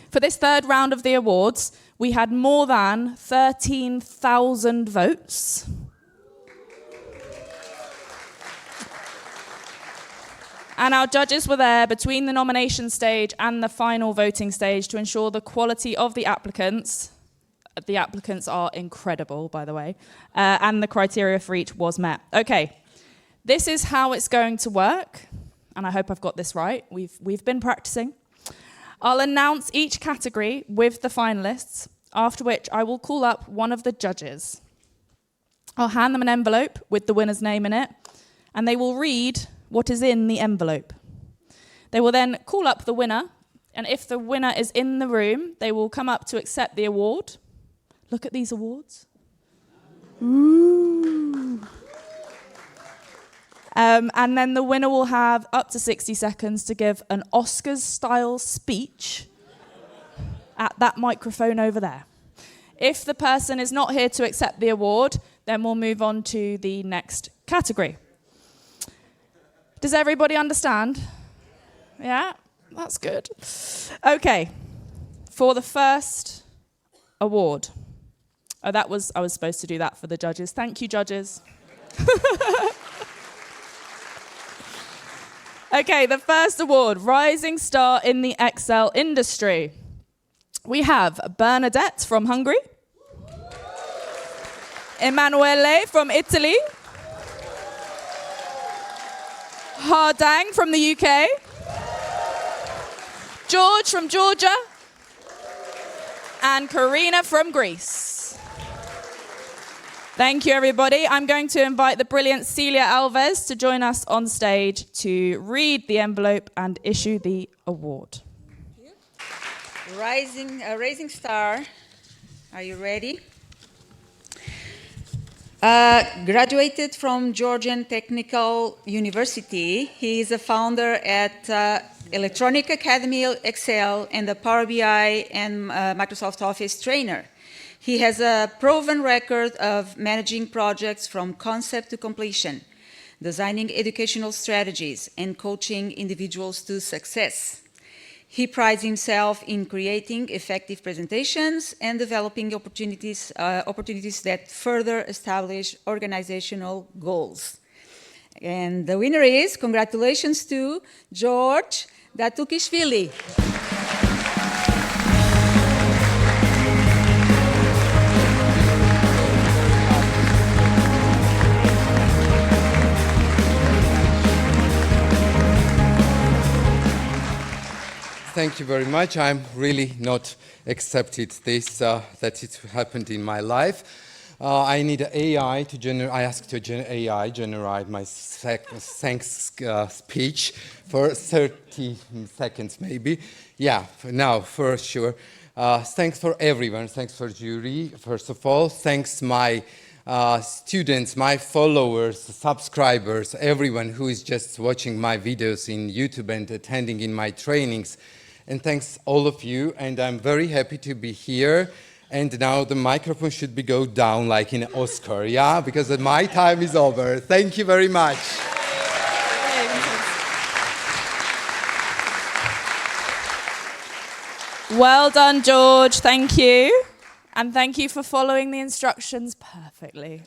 For this third round of the awards, we had more than 13,000 votes. And our judges were there between the nomination stage and the final voting stage to ensure the quality of the applicants. The applicants are incredible, by the way, and the criteria for each was met. Okay, this is how it's going to work, and I hope I've got this right. We've been practicing. I'll announce each category with the finalists, after which I will call up one of the judges. I'll hand them an envelope with the winner's name in it, and they will read what is in the envelope. They will then call up the winner, and if the winner is in the room, they will come up to accept the award. Look at these awards. Ooh. And then the winner will have up to 60 seconds to give an Oscars-style speech at that microphone over there. If the person is not here to accept the award, then we'll move on to the next category. Does everybody understand? Yeah? That's good. Okay. For the first award. Oh, I was supposed to do that for the judges. Thank you, judges. Okay, the first award, Rising Star in the Excel Industry. We have Bernadette from Hungary, Emanuele from Italy, Hardang from the UK, George from Georgia, and Karina from Greece. Thank you, everybody. I'm going to invite the brilliant Celia Alves to join us on stage to read the envelope and issue the award. Rising Star, are you ready? Graduated from Georgian Technical University. He is a founder at Electronic Academy, Excel, and the Power BI and Microsoft Office trainer. He has a proven record of managing projects from concept to completion, designing educational strategies, and coaching individuals to success. He prides himself in creating effective presentations and developing opportunities that further establish organizational goals. And the winner is, congratulations to George Datukishvili. Thank you very much. I'm really not accepted this, that it happened in my life. I need AI to generate, I asked AI generate my thanks speech for 30 seconds maybe. Yeah, now for sure. Thanks for everyone, thanks for jury, first of all. Thanks my students, my followers, subscribers, everyone who is just watching my videos in YouTube and attending in my trainings. And thanks all of you, and I'm very happy to be here. And now the microphone should go down like in an Oscar, yeah? Because my time is over. Thank you very much. Well done, George. Thank you. And thank you for following the instructions perfectly.